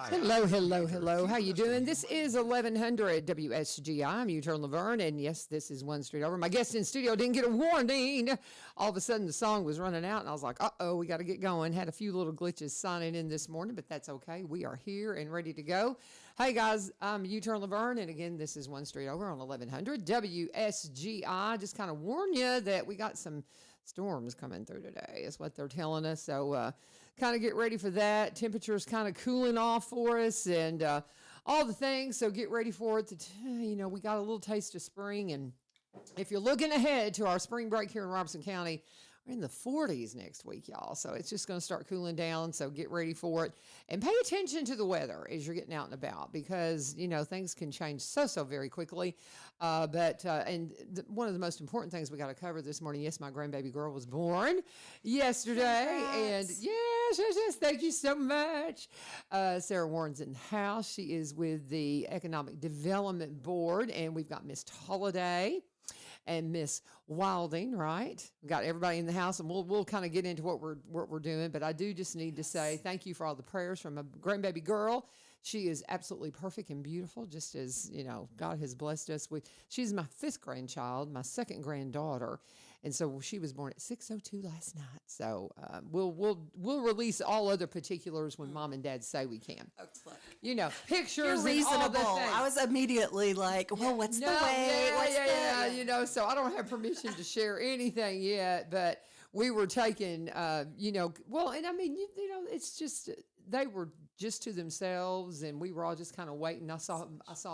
Hello, hello, hello. How you doing? This is 1100 WSGI. I'm U-Turn LaVern, and yes, this is One Street Over. My guest in studio didn't get a warning. All of a sudden, the song was running out, and I was like, uh-oh, we got to get going. Had a few little glitches signing in this morning, but that's okay. We are here and ready to go. Hey, guys, I'm U-Turn LaVern, and again, this is One Street Over on 1100 WSGI. Just kind of warn you that we got some storms coming through today is what they're telling us. So kind of get ready for that. Temperatures kind of cooling off for us and all the things. So get ready for it. We got a little taste of spring. And if you're looking ahead to our spring break here in Robertson County, we're in the 40s next week, y'all. So it's just going to start cooling down. So get ready for it and pay attention to the weather as you're getting out and about because, things can change so very quickly. One of the most important things we got to cover this morning. Yes, my grandbaby girl was born yesterday. Congrats. And yes. Thank you so much. Sarah Warren's in the house. She is with the Economic Development Board and we've got Miss Tolladay and Miss Wilding, right? We got everybody in the house, and we'll kind of get into what we're doing. But I do just need to say thank you for all the prayers from a grandbaby girl. She is absolutely perfect and beautiful, just as God has blessed us with. She's my 5th grandchild, my 2nd granddaughter, and so she was born at 6:02 last night. So we'll release all other particulars when Mom and Dad say we can. Excellent. Pictures. You're reasonable. And all the things. I was immediately like, well, what's the way? So I don't have permission to share anything yet, but we were taking, it's just, they were just to themselves and we were all just kind of waiting. I saw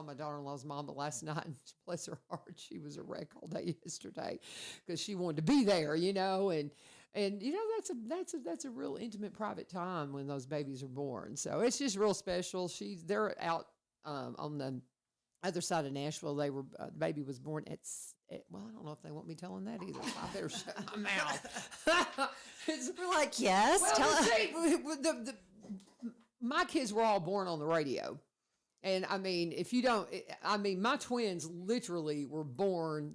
my daughter-in-law's mama last night and bless her heart, she was a wreck all day yesterday because she wanted to be there, and that's a real intimate private time when those babies are born. So it's just real special. They're out on the other side of Nashville. They were the baby was born at I don't know if they want me telling that either. So I better shut my mouth. We're like, yes. My kids were all born on the radio, and my twins literally were born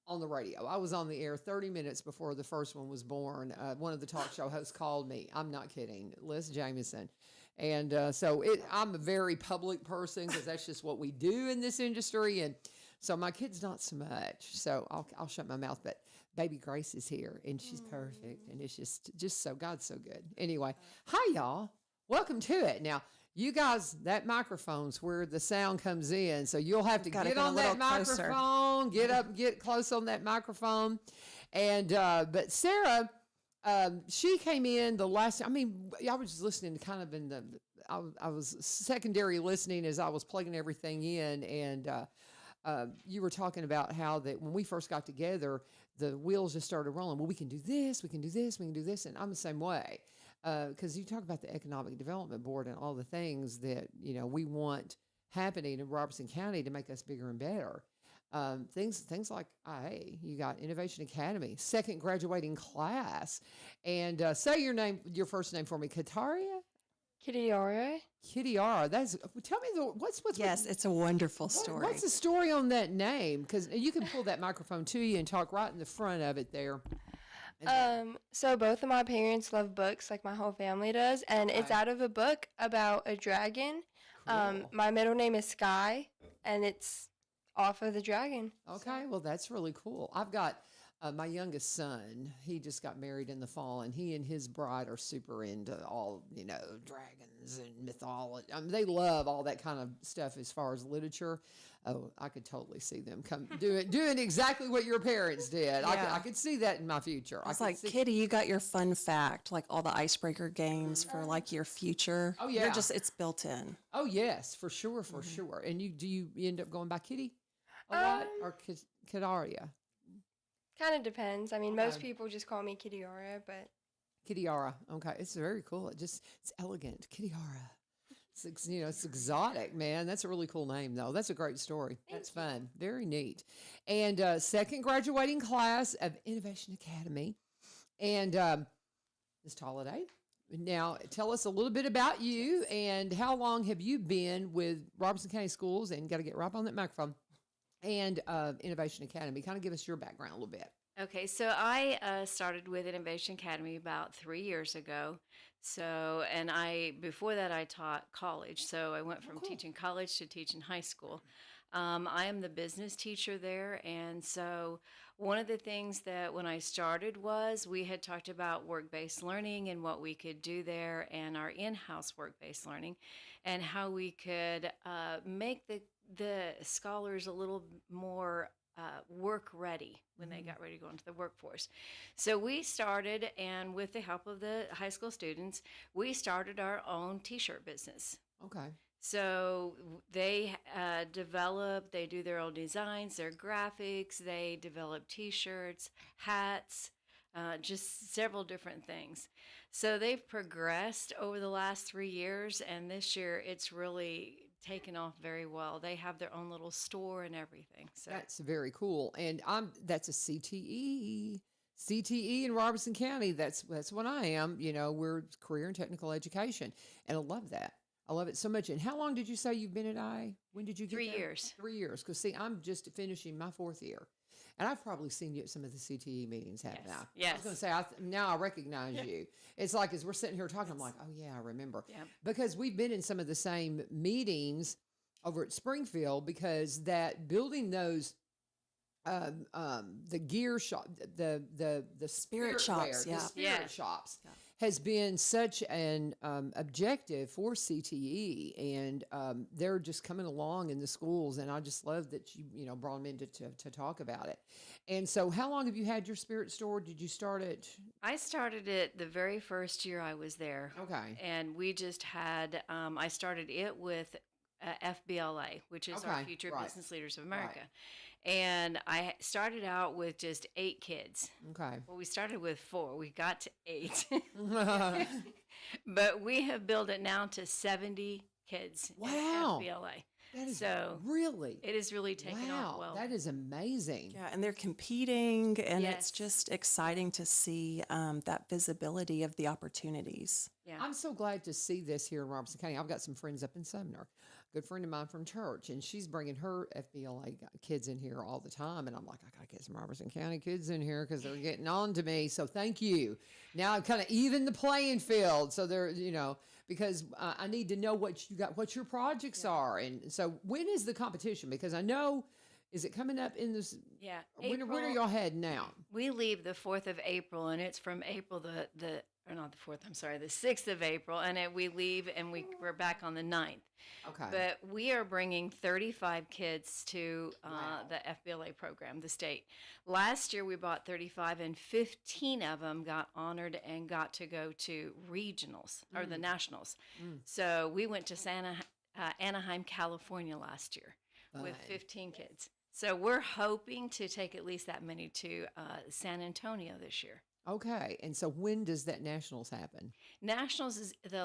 on the radio. I was on the air 30 minutes before the first one was born. One of the talk show hosts called me. I'm not kidding, Liz Jamieson. And I'm a very public person because that's just what we do in this industry. And so my kid's not so much. So I'll shut my mouth. But baby Grace is here and she's perfect. And it's just so God's so good. Anyway, hi y'all. Welcome to it. Now, you guys, that microphone's where the sound comes in. So you'll have to get on that microphone, get close on that microphone. And, but Sarah, she came in the last, I was just listening to kind of I was secondary listening as I was plugging everything in. And, you were talking about how that when we first got together, the wheels just started rolling. Well, we can do this, we can do this, we can do this. And I'm the same way. Because you talk about the Economic Development Board and all the things that, we want happening in Robertson County to make us bigger and better. Things like IA, you got Innovation Academy, 2nd graduating class. And say your first name for me, Kitiara? Kitiara. Tell me what's yes, it's a wonderful story. What's the story on that name? Because you can pull that microphone to you and talk right in the front of it there. So both of my parents love books like my whole family does, and it's out of a book about a dragon. Cool. My middle name is Sky, and it's off of the dragon. Okay, well, that's really cool. I've got my youngest son. He just got married in the fall, and he and his bride are super into all, dragons and mythology. They love all that kind of stuff as far as literature. Oh, I could totally see them doing exactly what your parents did. Yeah. I could see that in my future. It's like, Kitty, you got your fun fact, like all the icebreaker games for like your future. Oh, yeah. It's built in. Oh, yes, for sure, sure. And do you end up going by Kitty a lot or Kitiara? Kind of depends. Most people just call me Kitiara, but... Kitiara. Okay. It's very cool. It's elegant. Kitiara. It's exotic, man. That's a really cool name, though. That's a great story. That's fun. Very neat. And 2nd graduating class of Innovation Academy. And Ms. Tolladay, now tell us a little bit about you and how long have you been with Robertson County Schools, and got to get right on that microphone, and Innovation Academy. Kind of give us your background a little bit. Okay, so I started with Innovation Academy about 3 years ago. So, and before that, I taught college. So I went from teaching college to teaching high school. I am the business teacher there. And so one of the things that when I started was we had talked about work-based learning and what we could do there and our in-house work-based learning and how we could make the scholars a little more work ready when they got ready to go into the workforce. So we started, and with the help of the high school students, we started our own t-shirt business. Okay. So they they do their own designs, their graphics, they develop t-shirts, hats, just several different things. So they've progressed over the last 3 years, and this year it's really taken off very well. They have their own little store and everything. So That's very cool. And that's a CTE. CTE in Robertson County. That's what I am. You know, we're career and technical education. And I love that. I love it so much. And how long did you say you've been at I? When did you get 3 there? years. 3 years. Because see, I'm just finishing my 4th year. And I've probably seen you at some of the CTE meetings, haven't I? Yes. I was going to say, now I recognize you. It's like as we're sitting here talking, I'm like, oh, yeah, I remember. Yep. Because we've been in some of the same meetings over at Springfield because that building those the gear shop, the Spirit shops, wear, yeah. the spirit Yeah. shops has been such an objective for CTE, and they're just coming along in the schools, and I just love that you brought them in to talk about it. And so, how long have you had your spirit store? Did you start it? I started it the very first year I was there. Okay. And we just had, I started it with FBLA, which is our Okay, Future right. Business Leaders of America. And I started out with just 8 kids. Okay. Well, we started with 4. We got to 8. But we have built it now to 70 kids Wow. in FBLA. That is So really. it is really taken off well. That is amazing. Yeah, and they're competing, and Yes. it's just exciting to see that visibility of the opportunities. Yeah. I'm so glad to see this here in Robertson County. I've got some friends up in Sumner, good friend of mine from church, and she's bringing her FBLA kids in here all the time. And I'm like, I got to get some Robertson County kids in here because they're getting on to me. So thank you. Now I've kind of evened the playing field. So they're, because I need to know what you got, what your projects are. And so when is the competition? Because I know, is it coming up in this? Yeah. When are April- y'all heading out? We leave the 4th of April, and it's from April or not the 4th, I'm sorry, the 6th of April, and we leave and we're back on the 9th. Okay. But we are bringing 35 kids to Wow. the FBLA program, the state. Last year we brought 35, and 15 of them got honored and got to go to regionals or the nationals. So we went to Anaheim, California last year with Fun. 15 kids. So we're hoping to take at least that many to San Antonio this year. Okay. And so when does that nationals happen? Nationals is the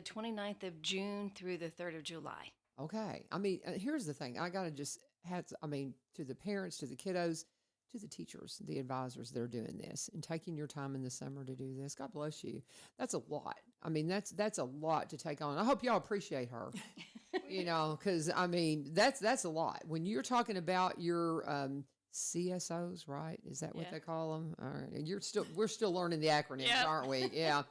29th of June through the 3rd of July. Okay. I mean, here's the thing. I got to just to the parents, to the kiddos, to the teachers, the advisors that are doing this and taking your time in the summer to do this. God bless you. That's a lot. I mean, that's a lot to take on. I hope y'all appreciate her, because I mean, that's a lot. When you're talking about your CSOs, right? Is that what Yeah. they call them? All right. And we're still learning the acronyms, Yep. aren't we? Yeah.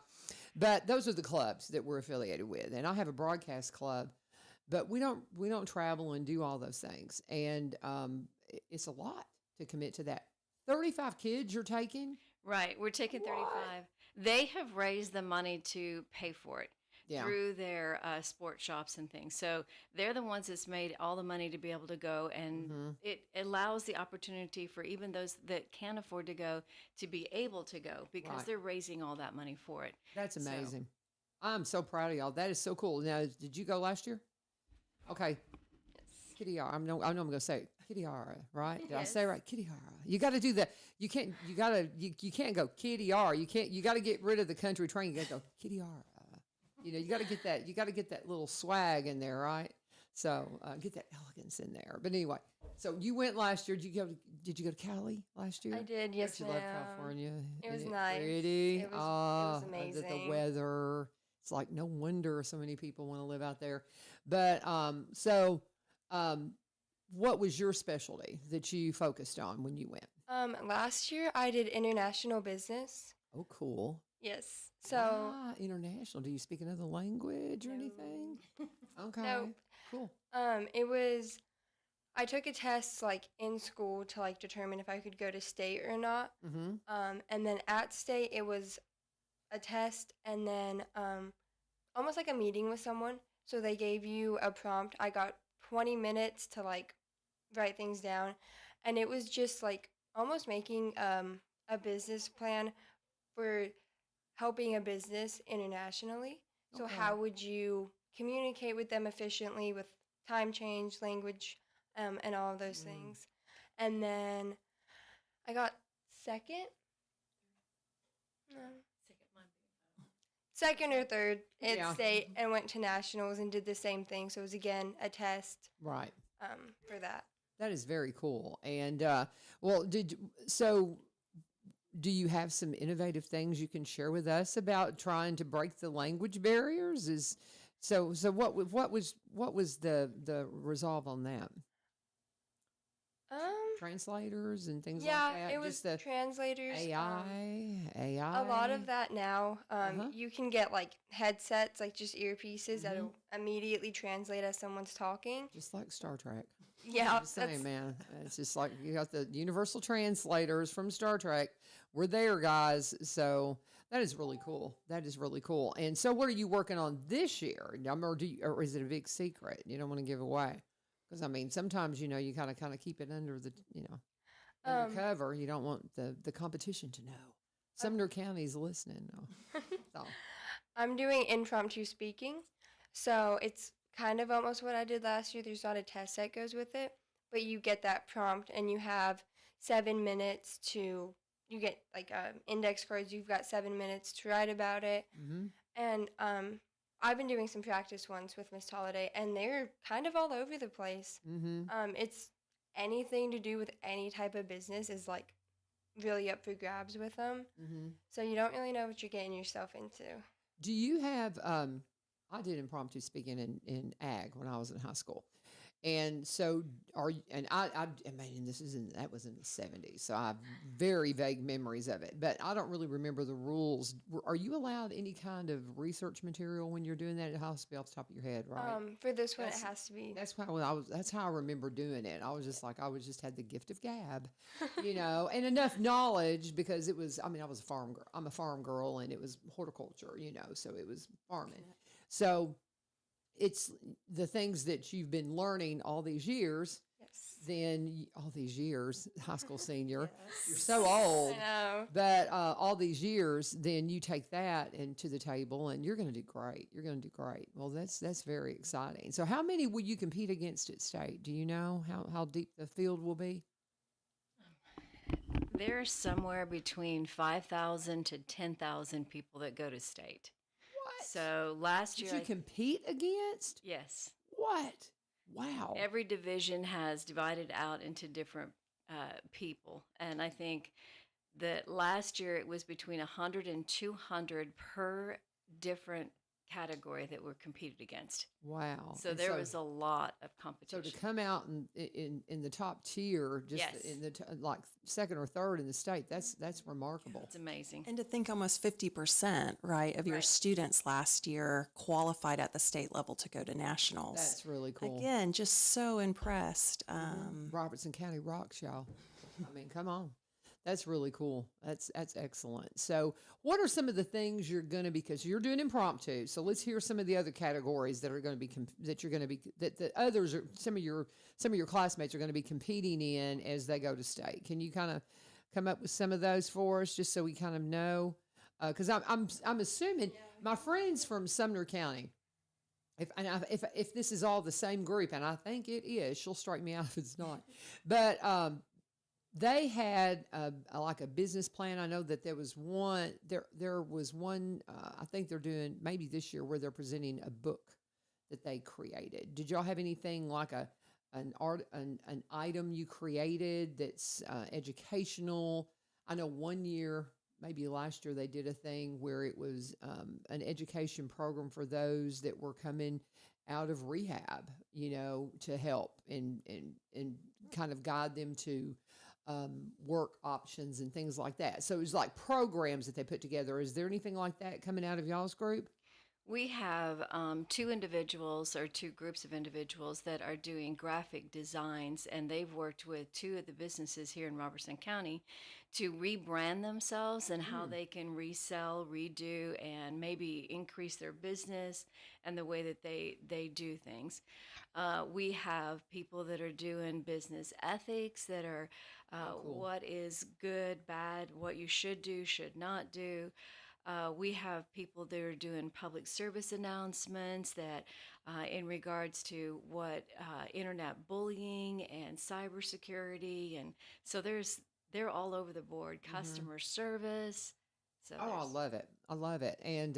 But those are the clubs that we're affiliated with. And I have a broadcast club, but we don't travel and do all those things. And it's a lot to commit to that. 35 kids you're taking? Right. We're taking 35. They have raised the money to pay for it Yeah. through their sport shops and things. So they're the ones that's made all the money to be able to go. And it allows the opportunity for even those that can't afford to go to be able to go because Right. they're raising all that money for it. That's So- amazing. I'm so proud of y'all. That is so cool. Now, did you go last year? Okay. Kitiara. I know I'm going to say it. Kitiara, right? Did I say it right? Kitiara. You got to do that. You can't go Kitiara. You got to get rid of the country twang. You got to go Kitiara. You got to get that. You got to get that little swag in there, right? So get that elegance in there. But anyway, so you went last year. Did you go to Cali last year? I did, yes, Don't you love ma'am. California? It was Isn't nice. Pretty. It was The amazing. weather. It's like no wonder so many people want to live out there. But what was your specialty that you focused on when you went? Last year I did international business. Oh, cool. Yes. So International. Do you speak another language or anything? Okay. Nope. Cool. it was I took a test like in school to like determine if I could go to state or not. Mm-hmm. And then at state it was a test and then almost like a meeting with someone. So they gave you a prompt. I got 20 minutes to like write things down, and it was just like almost making a business plan for helping a business internationally. So Okay. how would you communicate with them efficiently with time change, language, and all of those things? And then I got second. No. Second or third at Yeah. state and went to nationals and did the same thing. So it was again a test Right. for that. That is very cool. And well, do you have some innovative things you can share with us about trying to break the language barriers? What was the resolve on that? Translators and things Yeah, like that. it was Just the translators. AI. A lot of that now. Uh-huh. You can get like headsets, like just earpieces that'll immediately translate as someone's talking. Just like Star Trek. Yeah, I'm just saying, man. It's just like you got the universal translators from Star Trek. We're there, guys. So that is really cool. That is really cool. And so, what are you working on this year? Or is it a big secret you don't want to give away? Because I mean, sometimes you kind of keep it under the undercover. You don't want the competition to know. Sumner County's listening. No. So, I'm doing impromptu speaking. So it's kind of almost what I did last year. There's not a test that goes with it, but you get that prompt and you have 7 minutes you get like index cards. You've got 7 minutes to write about it. mm-hmm. And I've been doing some practice ones with Miss Tolladay, and they're kind of all over the place. Mm-hmm. It's anything to do with any type of business is like really up for grabs with them. Mm-hmm. So you don't really know what you're getting yourself into. Do you have? I did impromptu speaking in ag when I was in high school, and so are you? And I mean, that was in the '70s, so I have very vague memories of it, but I don't really remember the rules. Are you allowed any kind of research material when you're doing that? It has to be off the top of your head, right? For this one, That's- it has to be. That's why That's how I remember doing it. I was just like, just had the gift of gab, and enough knowledge because it was. I mean, I was a farm girl. I'm a farm girl, and it was horticulture, so it was farming. So it's the things that you've been learning all these years. Yes. Then all these years, high school senior, Yes. you're so old. I know. But all these years, then you take that into the table, and you're going to do great. You're going to do great. Well, that's very exciting. So, how many will you compete against at state? Do you know how deep the field will be? There's somewhere between 5,000 to 10,000 people that go to state. What? So last year, Did you compete against? yes, What? Wow. every division has divided out into different people. And I think that last year it was between 100 and 200 per different category that were competed against. Wow. So And there was a lot of So competition. to come out in the top tier, just Yes. in the like second or third in the state, that's remarkable. It's amazing. And to think almost 50%, right, of your Right. students last year qualified at the state level to go to nationals. That's really cool. Again, just so impressed. Robertson County rocks, y'all. I mean, come on. That's really cool. That's excellent. So, what are some of the things you're going to because you're doing impromptu. So, let's hear some of the other categories that are going to be that you're going to be that the others are some of your classmates are going to be competing in as they go to state. Can you kind of come up with some of those for us, just so we kind of know? Because I'm assuming my friends from Sumner County. If this is all the same group, and I think it is, she'll strike me out if it's not. But they had like a business plan. I know that there was one. There was one. I think they're doing maybe this year where they're presenting a book that they created. Did y'all have anything like an item you created that's educational? I know one year, maybe last year, they did a thing where it was an education program for those that were coming out of rehab, to help and kind of guide them to work options and things like that. So it's like programs that they put together. Is there anything like that coming out of y'all's group? We have two individuals or two groups of individuals that are doing graphic designs, and they've worked with two of the businesses here in Robertson County to rebrand themselves and how they can resell, redo, and maybe increase their business and the way that they do things. We have people that are doing business ethics that are Cool. what is good, bad, what you should do, should not do. We have people that are doing public service announcements that, in regards to what internet bullying and cybersecurity, and so they're all over the board. Customer service. So Oh, I there's love it. I love it. And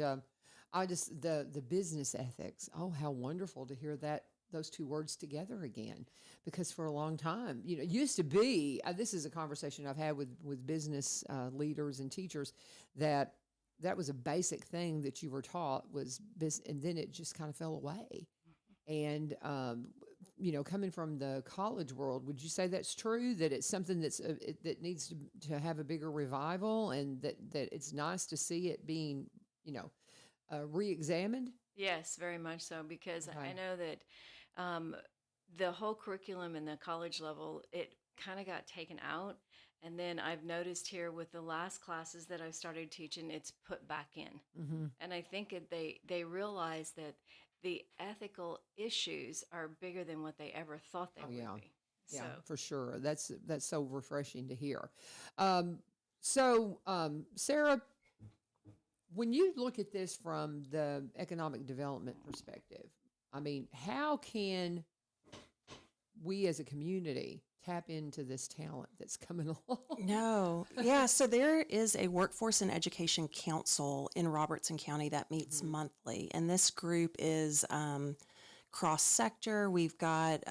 I just the business ethics. Oh, how wonderful to hear that those two words together again. Because for a long time, it used to be. This is a conversation I've had with business leaders and teachers that was a basic thing that you were taught was business, and then it just kind of fell away. And coming from the college world, would you say that's true? That it's something that needs to have a bigger revival, and that it's nice to see it being, re-examined? Yes, very much so, because Okay. I know that the whole curriculum in the college level, it kind of got taken out. And then I've noticed here with the last classes that I've started teaching, it's put back in. Mm-hmm. And I think they realize that the ethical issues are bigger than what they ever thought they Oh would yeah, be. yeah, So for sure. That's so refreshing to hear. Sarah, when you look at this from the economic development perspective, I mean, how can we as a community tap into this talent that's coming along? No. Yeah. So there is a workforce and education council in Robertson County that meets monthly. And this group is cross sector. We've got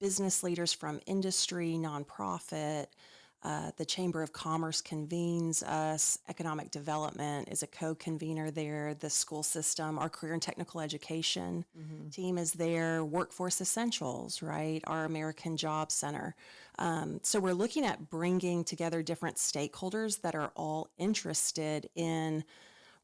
business leaders from industry, nonprofit. The Chamber of Commerce convenes us. Economic Development is a co-convener there. The school system, our career and technical education team is there. Workforce Essentials, right? Our American Job Center. So we're looking at bringing together different stakeholders that are all interested in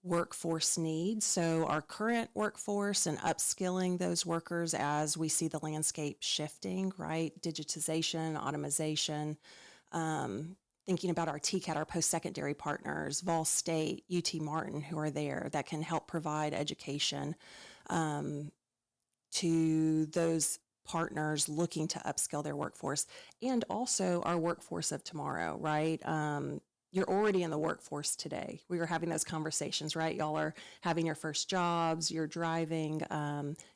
workforce needs. So our current workforce and upskilling those workers as we see the landscape shifting, right? Digitization, automation. Thinking about our TCAT, our post-secondary partners, Vol State, UT Martin, who are there that can help provide education to those partners looking to upskill their workforce, and also our workforce of tomorrow, right? You're already in the workforce today. We were having those conversations, right? Y'all are having your first jobs, you're driving,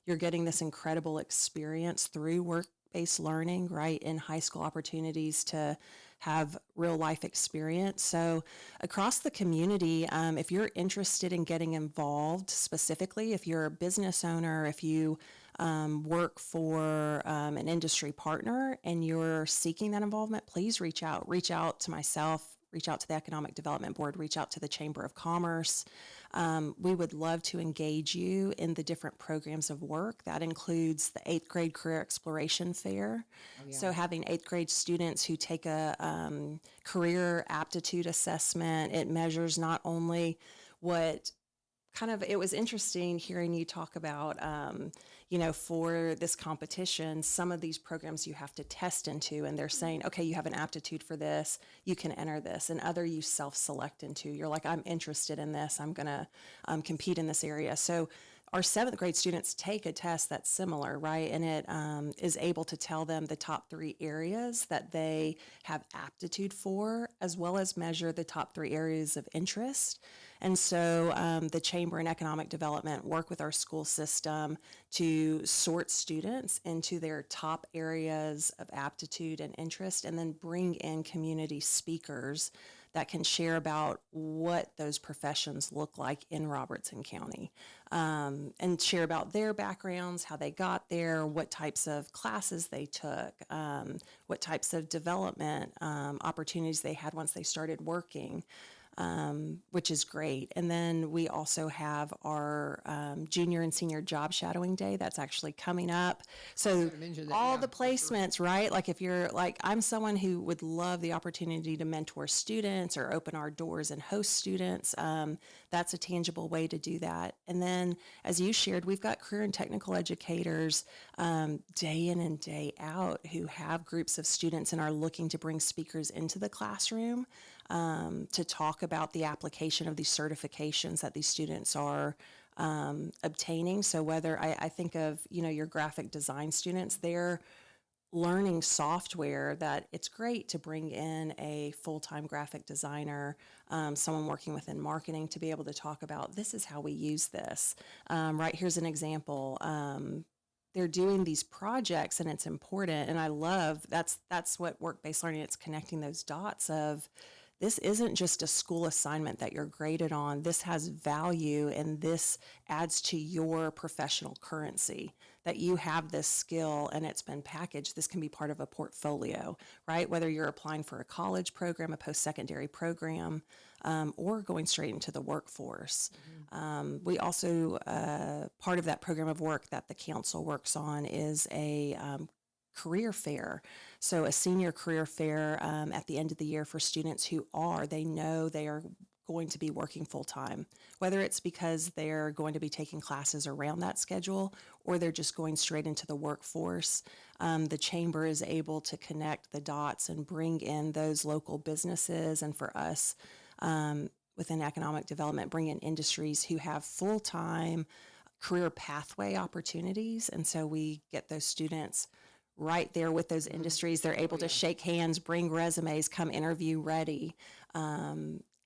you're getting this incredible experience through work-based learning, right? In high school opportunities to have real life experience. So across the community, if you're interested in getting involved specifically, if you're a business owner, if you work for an industry partner and you're seeking that involvement, please reach out. Reach out to myself, reach out to the Economic Development Board, reach out to the Chamber of Commerce. We would love to engage you in the different programs of work. That includes the 8th grade career exploration fair. So having 8th grade students who take a career aptitude assessment, it measures not only what it was interesting hearing you talk about, for this competition, some of these programs you have to test into, and they're saying, okay, you have an aptitude for this, you can enter this, and other you self-select into. You're like, I'm interested in this, I'm gonna compete in this area. So our 7th grade students take a test that's similar, right? And it is able to tell them the top 3 areas that they have aptitude for, as well as measure the top 3 areas of interest. And so the Chamber and Economic Development work with our school system to sort students into their top areas of aptitude and interest, and then bring in community speakers that can share about what those professions look like in Robertson County, and share about their backgrounds, how they got there, what types of classes they took, what types of development opportunities they had once they started working. which is great. And then we also have our junior and senior job shadowing day that's actually coming up. So mention that, all yeah, the for sure. placements, right? Like if you're like, I'm someone who would love the opportunity to mentor students or open our doors and host students. That's a tangible way to do that. And then, as you shared, we've got career and technical educators day in and day out who have groups of students and are looking to bring speakers into the classroom to talk about the application of these certifications that these students are obtaining. So whether I think of, your graphic design students, they're learning software that it's great to bring in a full-time graphic designer, someone working within marketing to be able to talk about, this is how we use this. Right, here's an example. They're doing these projects and it's important. And I love, that's what work-based learning, it's connecting those dots of, this isn't just a school assignment that you're graded on. This has value and this adds to your professional currency, that you have this skill and it's been packaged. This can be part of a portfolio, right? Whether you're applying for a college program, a post-secondary program, or going straight into the workforce. We also, part of that program of work that the council works on is a career fair. So a senior career fair at the end of the year for students who they know they are going to be working full time, whether it's because they're going to be taking classes around that schedule or they're just going straight into the workforce. The chamber is able to connect the dots and bring in those local businesses, and for us within economic development, bring in industries who have full-time career pathway opportunities. And so we get those students right there with those industries. They're able to shake hands, bring resumes, come interview ready.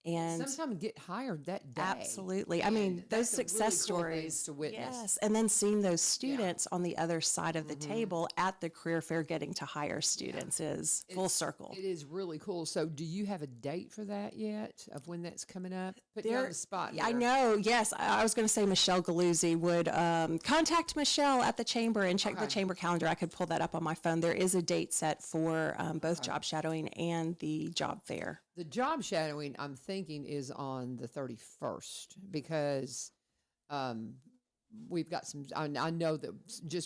And sometimes get hired that day. absolutely. I mean, those That's a success really cool thing stories to witness. Yes. And then seeing those students on the other side of the table at the career fair getting to hire students is full circle. It is really cool. So, do you have a date for that yet of when that's coming up? Put you on the spot. I here. know. Yes, I was going to say Michelle Galuzzi would contact Michelle at the chamber and check the chamber calendar. I could pull that up on my phone. There is a date set for both job shadowing and the job fair. The job shadowing, I'm thinking, is on the 31st because we've got some. I know that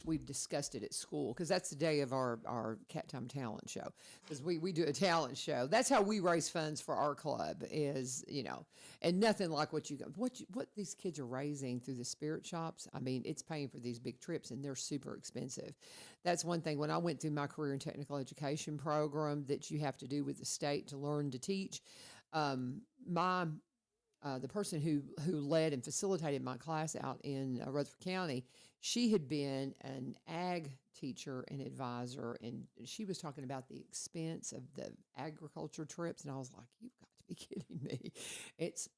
we've discussed it at school because that's the day of our Cat Time talent show, because we do a talent show. That's how we raise funds for our club, is and nothing like what these kids are raising through the spirit shops. I mean, it's paying for these big trips and they're super expensive. That's one thing when I went through my career and technical education program that you have to do with the state to learn to teach. The person who led and facilitated my class out in Rutherford County, she had been an ag teacher and advisor, and she was talking about the expense of the agriculture trips, and I was like, you've got to be kidding me. It's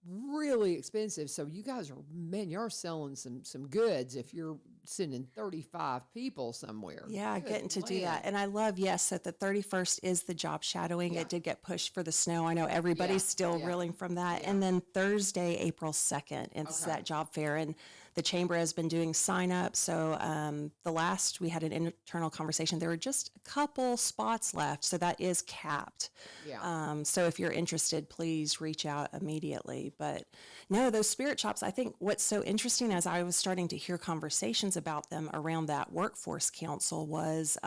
really expensive. So you guys you're selling some goods if you're sending 35 people somewhere. Yeah, Good getting to do land. that. And I love, yes, that the 31st is the job shadowing. Yeah. It did get pushed for the snow. I know everybody's still reeling from that. Yeah. And then Thursday, April 2nd, it's that job fair. And the chamber has been doing sign-ups. So we had an internal conversation. There were just a couple spots left. So that is capped. Yeah. So if you're interested, please reach out immediately. But no, those spirit shops, I think what's so interesting as I was starting to hear conversations about them around that workforce council was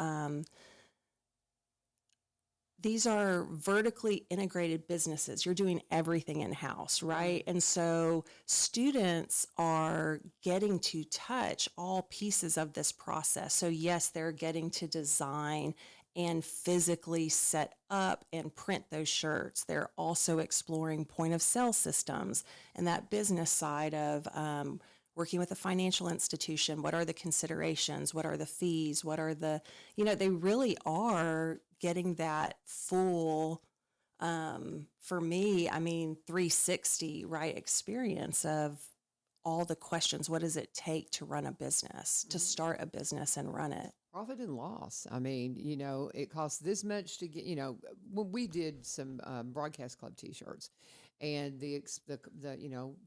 these are vertically integrated businesses. You're doing everything in-house, right? And so students are getting to touch all pieces of this process. So yes, they're getting to design and physically set up and print those shirts. They're also exploring point of sale systems and that business side of working with a financial institution. What are the considerations? What are the fees? What are they really are getting that full, for me, 360, right, experience of all the questions. What does it take to run a business, to start a business and run it? Profit and loss. I mean, it costs this much to get, when we did some broadcast club t-shirts, and the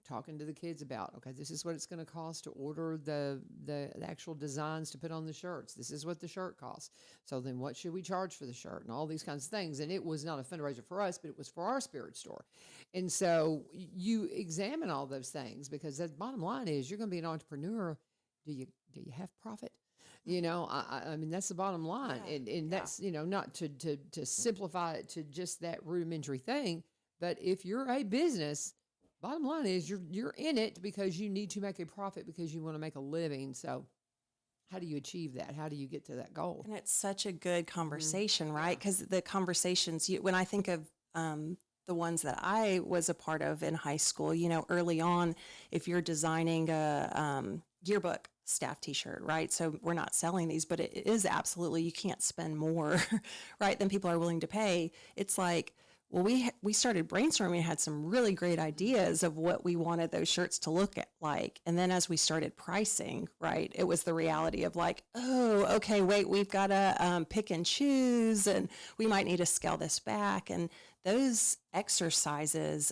talking to the kids about, okay, this is what it's going to cost to order the actual designs to put on the shirts. This is what the shirt costs. So then what should we charge for the shirt and all these kinds of things. And it was not a fundraiser for us, but it was for our spirit store. And so you examine all those things, because the bottom line is, you're going to be an entrepreneur. Do you have profit? I mean, that's the bottom line. And that's, not to simplify it to just that rudimentary thing. But if you're a business, bottom line is you're in it because you need to make a profit, because you want to make a living. So how do you achieve that? How do you get to that goal? And it's such a good conversation, right? Because the conversations, when I think of the ones that I was a part of in high school, early on, if you're designing a yearbook staff t-shirt, right? So we're not selling these, but it is absolutely, you can't spend more, right, than people are willing to pay. It's like, well, we started brainstorming and had some really great ideas of what we wanted those shirts to look like. And then as we started pricing, right, it was the reality of like, oh, okay, wait, we've got to pick and choose, and we might need to scale this back. And those exercises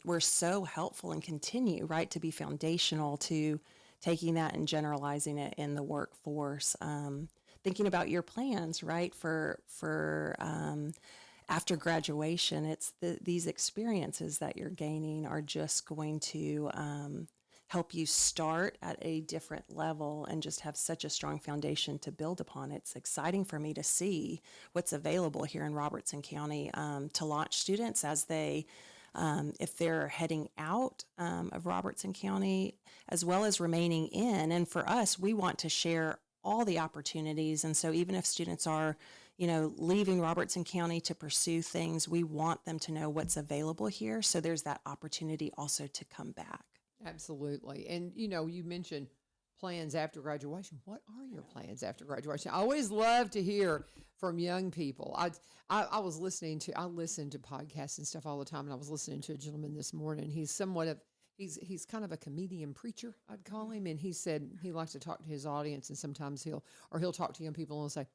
were so helpful and continue, right, to be foundational to taking that and generalizing it in the workforce. Thinking about your plans, right, for after graduation, it's these experiences that you're gaining are just going to help you start at a different level and just have such a strong foundation to build upon. It's exciting for me to see what's available here in Robertson County to launch students as they, if they're heading out of Robertson County, as well as remaining in. And for us, we want to share all the opportunities. And so even if students are leaving Robertson County to pursue things, we want them to know what's available here. So there's that opportunity also to come back. Absolutely. And, you mentioned plans after graduation. What are your plans after graduation? I always love to hear from young people. I listen to podcasts and stuff all the time. And I was listening to a gentleman this morning. He's he's kind of a comedian preacher, I'd call him. And he said he likes to talk to his audience, and sometimes he'll talk to young people and say,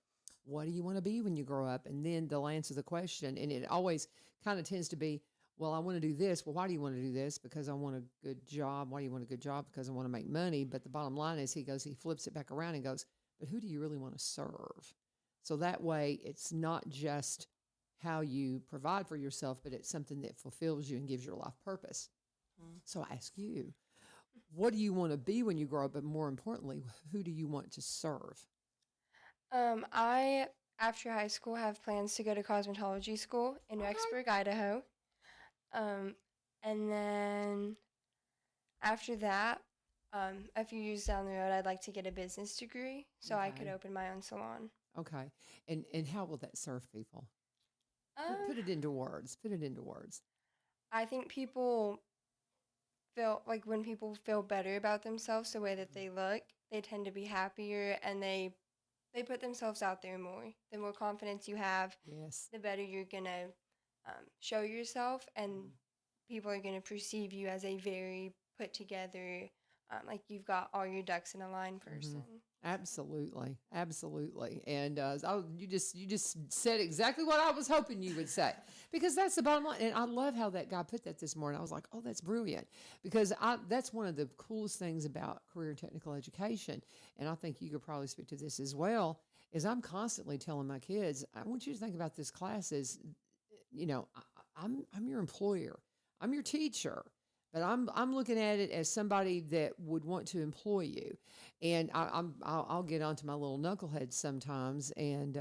what do you want to be when you grow up? And then they'll answer the question. And it always kind of tends to be, well, I want to do this. Well, why do you want to do this? Because I want a good job. Why do you want a good job? Because I want to make money. But the bottom line is, he flips it back around and goes, but who do you really want to serve? So that way, it's not just how you provide for yourself, but it's something that fulfills you and gives your life purpose. So I ask you, what do you want to be when you grow up? But more importantly, who do you want to serve? I, after high school, have plans to go to cosmetology school in Rexburg, Idaho. And then after that, a few years down the road, I'd like to get a business degree so I could open my own salon. Okay. And how will that serve people? Put it into words. Put it into words. I think people feel like when people feel better about themselves, the way that they look, they tend to be happier, and they put themselves out there more. The more confidence you have, yes, the better you're going to show yourself, and people are going to perceive you as a very put together, like you've got all your ducks in a line person. Absolutely. Absolutely. And you just said exactly what I was hoping you would say, because that's the bottom line. And I love how that guy put that this morning. I was like, oh, that's brilliant, because that's one of the coolest things about career and technical education. And I think you could probably speak to this as well, is I'm constantly telling my kids, I want you to think about this class as, I'm your employer, I'm your teacher, but I'm looking at it as somebody that would want to employ you. And I'll get onto my little knuckleheads sometimes, and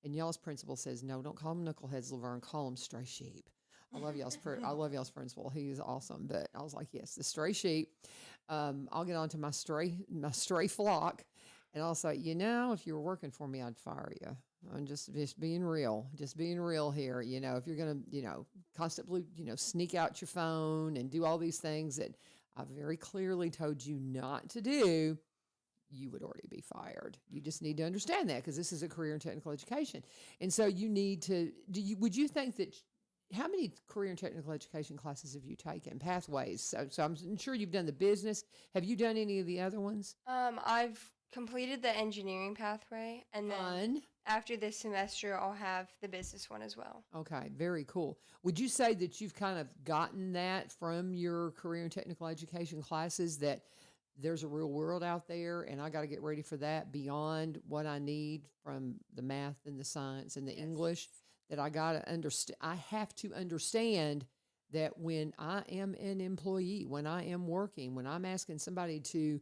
y'all's principal says, no, don't call them knuckleheads, LaVern, call them stray sheep. I love y'all's principal. He is awesome. But I was like, yes, the stray sheep. I'll get onto my stray flock, and I'll say, if you were working for me, I'd fire you. I'm just being real here. If you're going to, constantly, sneak out your phone and do all these things that I very clearly told you not to do, you would already be fired. You just need to understand that, because this is a career and technical education. And so you need to, would you think that, how many career and technical education classes have you taken? Pathways. So I'm sure you've done the business. Have you done any of the other ones? I've completed the engineering pathway, and then Fun. after this semester, I'll have the business one as well. Okay, very cool. Would you say that you've kind of gotten that from your career and technical education classes, that there's a real world out there and I got to get ready for that beyond what I need from the math and the science and the English, that I got to understand, I have to understand that when I am an employee, when I am working, when I'm asking somebody to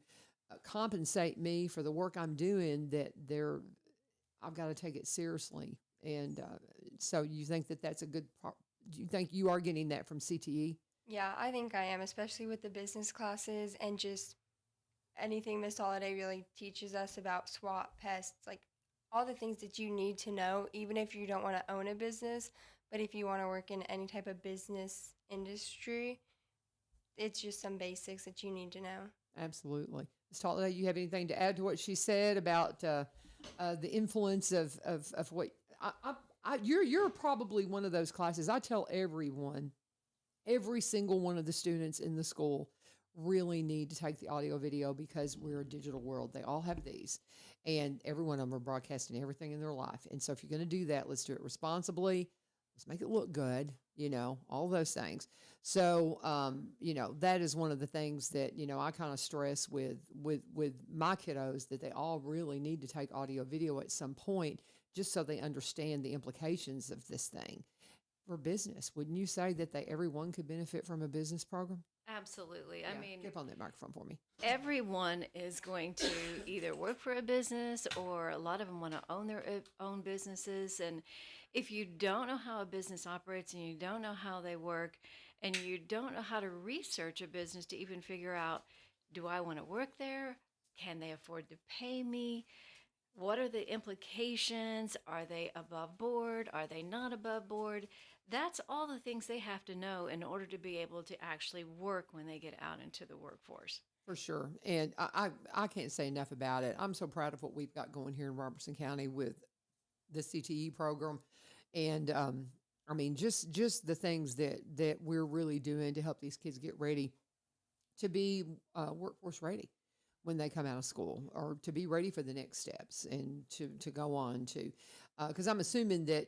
compensate me for the work I'm doing, that I've got to take it seriously. And so you think that that's a good part? Do you think you are getting that from CTE? Yeah, I think I am, especially with the business classes and just anything Miss Tolladay really teaches us about SWOT, pests, like all the things that you need to know, even if you don't want to own a business, but if you want to work in any type of business industry, it's just some basics that you need to know. Absolutely. Ms. Tolladay, you have anything to add to what she said about the influence of what you're probably one of those classes. I tell everyone, every single one of the students in the school really need to take the audio video, because we're a digital world. They all have these, and every one of them are broadcasting everything in their life. And so if you're going to do that, let's do it responsibly. Let's make it look good, all those things. So, that is one of the things that, I kind of stress with my kiddos, that they all really need to take audio video at some point, just so they understand the implications of this thing for business. Wouldn't you say that everyone could benefit from a business program? Absolutely. Yeah, I mean, get on that microphone for me. everyone is going to either work for a business, or a lot of them want to own their own businesses. And if you don't know how a business operates, and you don't know how they work, and you don't know how to research a business to even figure out, do I want to work there? Can they afford to pay me? What are the implications? Are they above board? Are they not above board? That's all the things they have to know in order to be able to actually work when they get out into the workforce. For sure. And I can't say enough about it. I'm so proud of what we've got going here in Robertson County with the CTE program. And just the things that we're really doing to help these kids get ready to be workforce ready when they come out of school, or to be ready for the next steps, and to go on to, because I'm assuming that,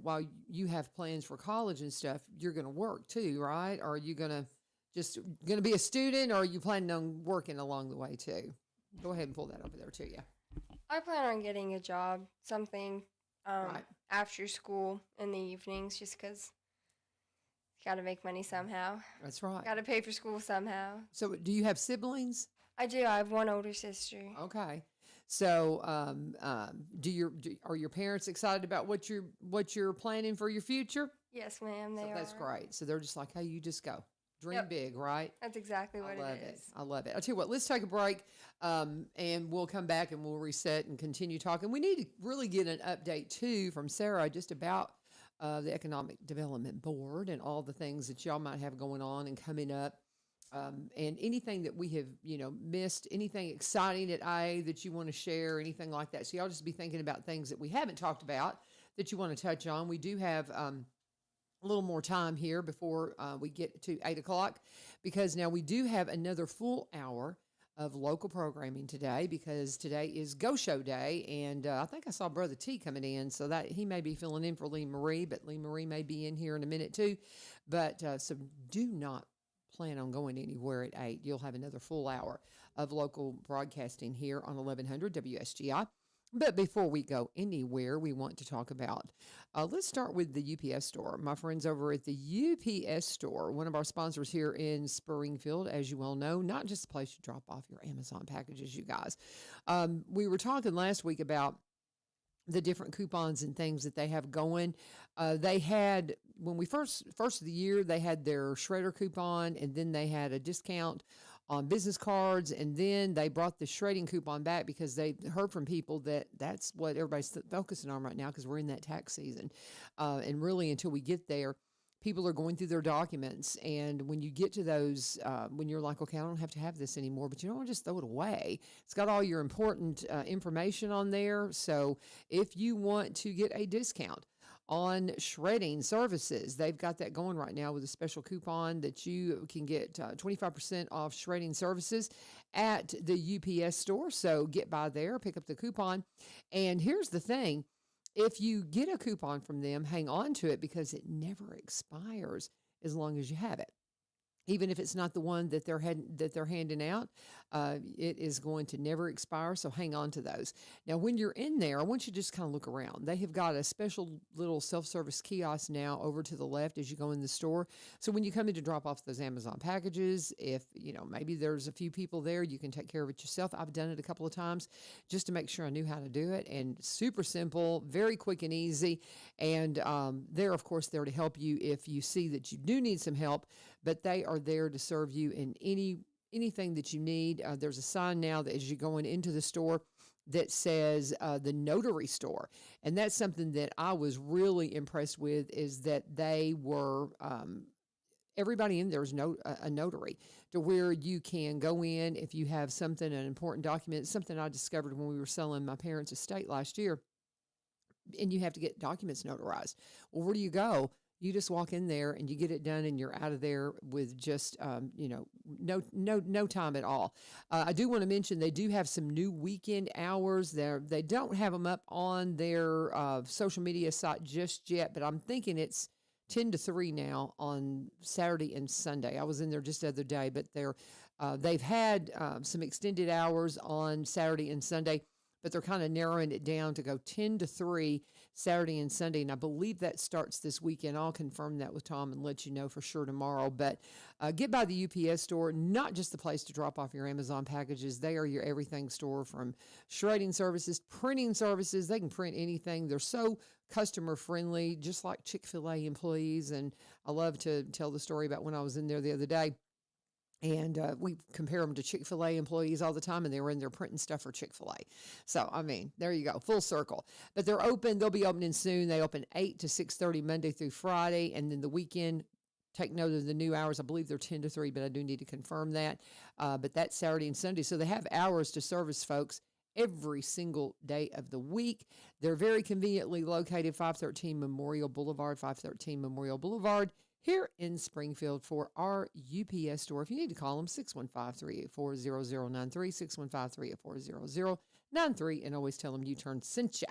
while you have plans for college and stuff, you're going to work too, right? Or are you going to be a student, or are you planning on working along the way too? Go ahead and pull that over there to you. I plan on getting a job, something Right. after school in the evenings, just because got to make money somehow. That's right. Got to pay for school somehow. So do you have siblings? I do. I have one older sister. Okay. So, are your parents excited about what you're planning for your future? Yes, ma'am. They So are. that's great. So they're just like, hey, you just go. Dream Yep. big, right? That's exactly what I love it it. is. I love it. I'll tell you what, let's take a break, and we'll come back and we'll reset and continue talking. We need to really get an update too from Sarah, just about the Economic Development Board and all the things that y'all might have going on and coming up. And anything that we have, missed, anything exciting at IA that you want to share, anything like that. So y'all just be thinking about things that we haven't talked about that you want to touch on. We do have a little more time here before we get to 8 o'clock, because now we do have another full hour of local programming today, because today is Go Show Day. And I think I saw Brother T coming in, so that he may be filling in for Lee Marie, but Lee Marie may be in here in a minute too. But so do not plan on going anywhere at 8. You'll have another full hour of local broadcasting here on 1100 WSGI. But before we go anywhere, we want to talk about, let's start with the UPS store. My friends over at the UPS store, one of our sponsors here in Springfield, as you well know, not just a place you drop off your Amazon packages, you guys. We were talking last week about the different coupons and things that they have going. They had, when we first of the year, they had their shredder coupon, and then they had a discount on business cards, and then they brought the shredding coupon back because they heard from people that that's what everybody's focusing on right now, because we're in that tax season. And really, until we get there, people are going through their documents, and when you get to those, when you're like, okay, I don't have to have this anymore, but you don't want to just throw it away. It's got all your important information on there. So if you want to get a discount on shredding services, they've got that going right now with a special coupon that you can get 25% off shredding services at the UPS store. So get by there, pick up the coupon. And here's the thing. If you get a coupon from them, hang on to it because it never expires as long as you have it. Even if it's not the one that they're handing out, it is going to never expire. So hang on to those. Now, when you're in there, I want you to just kind of look around. They have got a special little self-service kiosk now over to the left as you go in the store. So when you come in to drop off those Amazon packages, if maybe there's a few people there, you can take care of it yourself. I've done it a couple of times just to make sure I knew how to do it, and super simple, very quick and easy. And they're of course there to help you if you see that you do need some help. But they are there to serve you in anything that you need. There's a sign now that as you're going into the store that says the notary store. And that's something that I was really impressed with, is that they were, everybody in there is a notary, to where you can go in if you have something, an important document. It's something I discovered when we were selling my parents' estate last year, and you have to get documents notarized. Well, where do you go? You just walk in there and you get it done, and you're out of there with just, no time at all. I do want to mention they do have some new weekend hours there. They don't have them up on their social media site just yet, but I'm thinking it's 10 to 3 now on Saturday and Sunday. I was in there just the other day, but they've had some extended hours on Saturday and Sunday, but they're kind of narrowing it down to go 10 to 3 Saturday and Sunday. And I believe that starts this weekend. I'll confirm that with Tom and let you know for sure tomorrow. But get by the UPS store, not just the place to drop off your Amazon packages. They are your everything store, from shredding services, printing services. They can print anything. They're so customer friendly, just like Chick-fil-A employees. And I love to tell the story about when I was in there the other day. And we compare them to Chick-fil-A employees all the time, and they were in there printing stuff for Chick-fil-A. So, I mean, there you go, full circle. But they're open. They'll be opening soon. They open 8 to 6:30 Monday through Friday, and then the weekend, take note of the new hours. I believe they're 10 to 3, but I do need to confirm that. But that's Saturday and Sunday. So they have hours to service folks every single day of the week. They're very conveniently located, 513 Memorial Boulevard, here in Springfield for our UPS store. If you need to call them, 615-384-0093, 615-384-0093, and always tell them U-Turn sent you.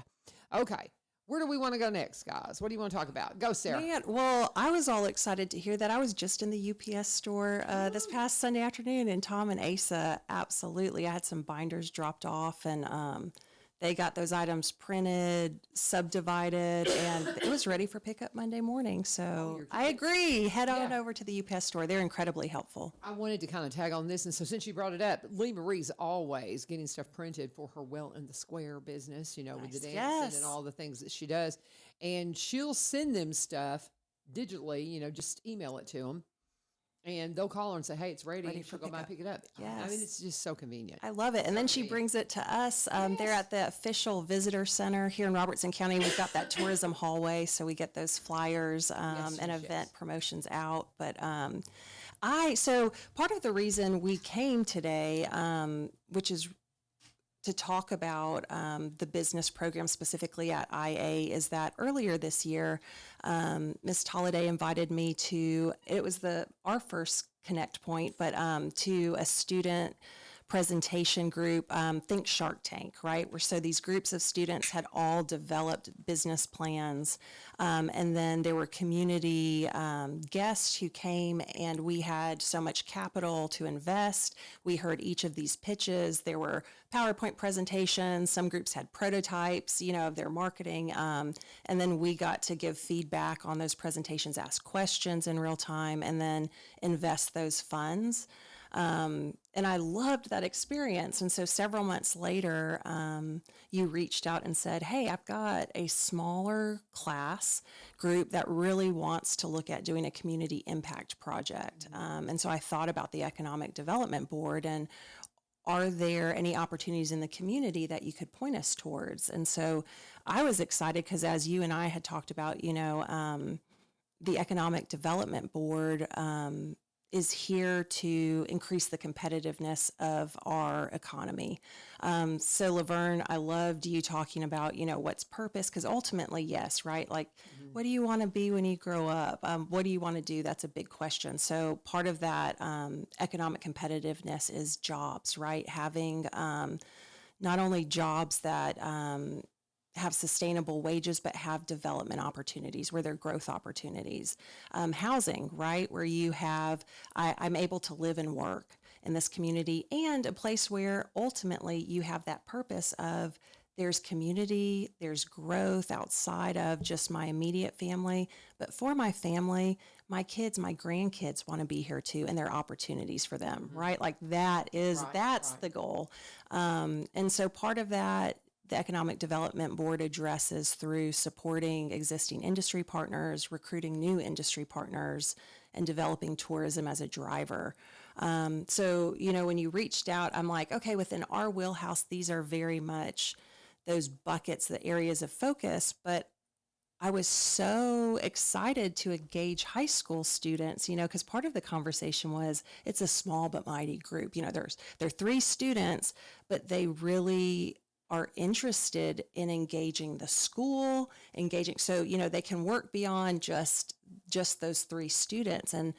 Okay, where do we want to go next, guys? What do you want to talk about? Go, Sarah. Man, well, I was all excited to hear that. I was just in the UPS store this past Sunday afternoon, and Tom and Asa, absolutely. I had some binders dropped off, and they got those items printed, subdivided, and it was ready for pickup Monday morning. So I agree. Head on over to the UPS store. They're incredibly helpful. I wanted to kind of tag on this. And so since you brought it up, Lee Marie's always getting stuff printed for her Well in the Square business, with the dancing and all the things that she does. And she'll send them stuff digitally, just email it to them. And they'll call her and say, hey, it's ready. And she'll go by and pick it up. Yes. I mean, it's just so convenient. I love it. And then she brings it to us. They're at the official visitor center here in Robertson County. We've got that tourism hallway, so we get those flyers and event promotions out. But so part of the reason we came today, which is to talk about the business program specifically at IA, is that earlier this year, Ms. Tolladay invited me to, it was our first connect point, but to a student presentation group, think Shark Tank, right? So these groups of students had all developed business plans, and then there were community guests who came, and we had so much capital to invest. We heard each of these pitches. There were PowerPoint presentations. Some groups had prototypes, of their marketing, and then we got to give feedback on those presentations, ask questions in real time, and then invest those funds. And I loved that experience. And so several months later, you reached out and said, hey, I've got a smaller class group that really wants to look at doing a community impact project. And so I thought about the Economic Development Board, and are there any opportunities in the community that you could point us towards? And so I was excited because, as you and I had talked about, the Economic Development Board, is here to increase the competitiveness of our economy. So LaVern, I loved you talking about, what's purpose? Because ultimately, yes, right? Like, what do you want to be when you grow up? What do you want to do? That's a big question. So part of that economic competitiveness is jobs, right? Having not only jobs that have sustainable wages, but have development opportunities where there are growth opportunities. Housing, right, where you have, I'm able to live and work in this community, and a place where ultimately you have that purpose of there's community, there's growth outside of just my immediate family, but for my family, my kids, my grandkids want to be here too, and there are opportunities for them, right? Like that's the goal. And so part of that, the Economic Development Board addresses through supporting existing industry partners, recruiting new industry partners, and developing tourism as a driver. So, when you reached out, I'm like, okay, within our wheelhouse, these are very much those buckets, the areas of focus, but I was so excited to engage high school students, because part of the conversation was it's a small but mighty group. There are 3 students, but they really are interested in engaging the school, so they can work beyond just those 3 students. And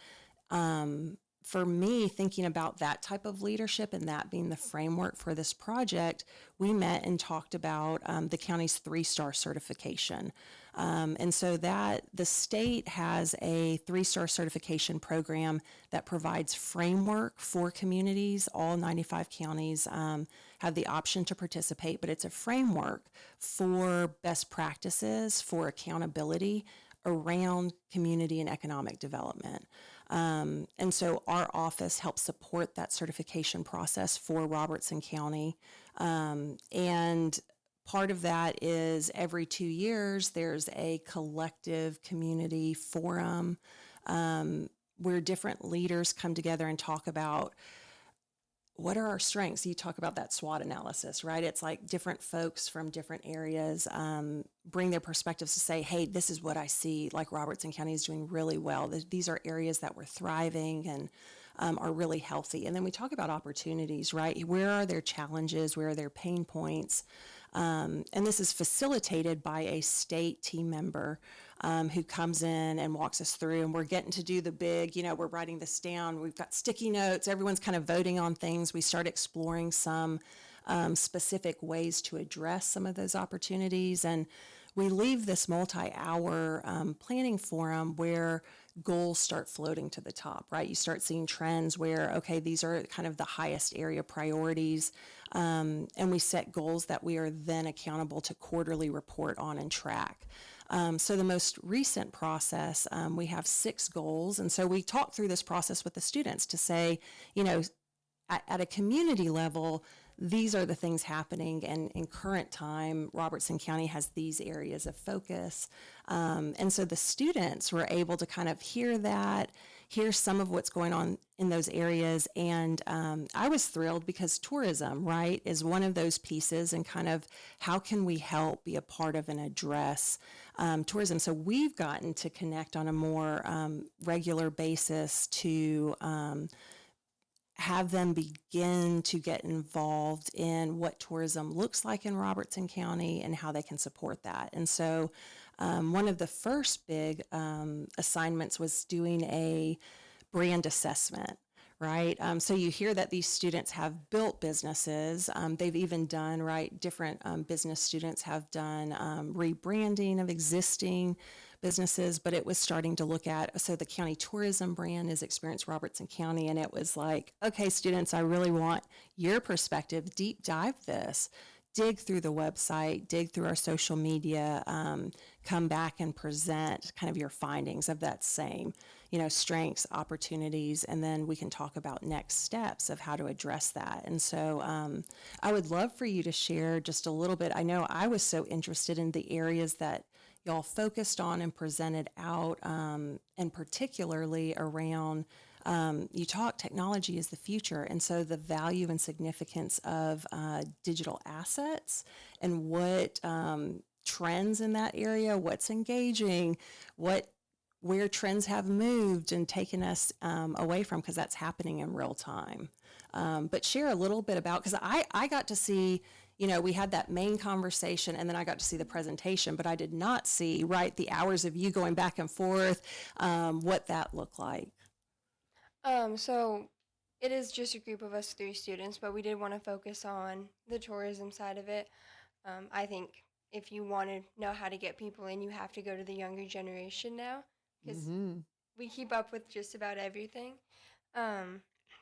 for me, thinking about that type of leadership and that being the framework for this project, we met and talked about the county's 3-star certification. And so that the state has a 3-star certification program that provides framework for communities. All 95 counties have the option to participate, but it's a framework for best practices, for accountability around community and economic development. And so our office helps support that certification process for Robertson County. And part of that is every 2 years, there's a collective community forum where different leaders come together and talk about what are our strengths. You talk about that SWOT analysis, right? It's like different folks from different areas bring their perspectives to say, hey, this is what I see, like Robertson County is doing really well. These are areas that we're thriving and are really healthy. And then we talk about opportunities, right? Where are their challenges? Where are their pain points? And this is facilitated by a state team member who comes in and walks us through, and we're getting to do the big, we're writing this down. We've got sticky notes. Everyone's kind of voting on things. We start exploring some specific ways to address some of those opportunities. And we leave this multi-hour planning forum where goals start floating to the top, right? You start seeing trends where, okay, these are kind of the highest area priorities. And we set goals that we are then accountable to quarterly report on and track. So the most recent process, we have 6 goals. And so we talk through this process with the students to say, at a community level, these are the things happening, and in current time, Robertson County has these areas of focus. And so the students were able to kind of hear some of what's going on in those areas. And I was thrilled because tourism, right, is one of those pieces, and kind of how can we help be a part of and address tourism. So we've gotten to connect on a more regular basis to have them begin to get involved in what tourism looks like in Robertson County and how they can support that. And so one of the first big assignments was doing a brand assessment, right? So you hear that these students have built businesses. They've even done, right, different business students have done rebranding of existing businesses, but it was starting to look at, so the county tourism brand is Experience Robertson County, and it was like, okay, students, I really want your perspective, deep dive this, dig through the website, dig through our social media, come back and present kind of your findings of that same, strengths, opportunities, and then we can talk about next steps of how to address that. And so I would love for you to share just a little bit. I know I was so interested in the areas that y'all focused on and presented out, and particularly around, you talk technology is the future, and so the value and significance of digital assets and what trends in that area, what's engaging, what where trends have moved and taken us away from, because that's happening in real time. But share a little bit about, because I got to see, we had that main conversation and then I got to see the presentation, but I did not see, right, the hours of you going back and forth, what that looked like. So it is just a group of us 3 students, but we did want to focus on the tourism side of it. I think if you want to know how to get people in, you have to go to the younger generation now, because we keep up with just about everything.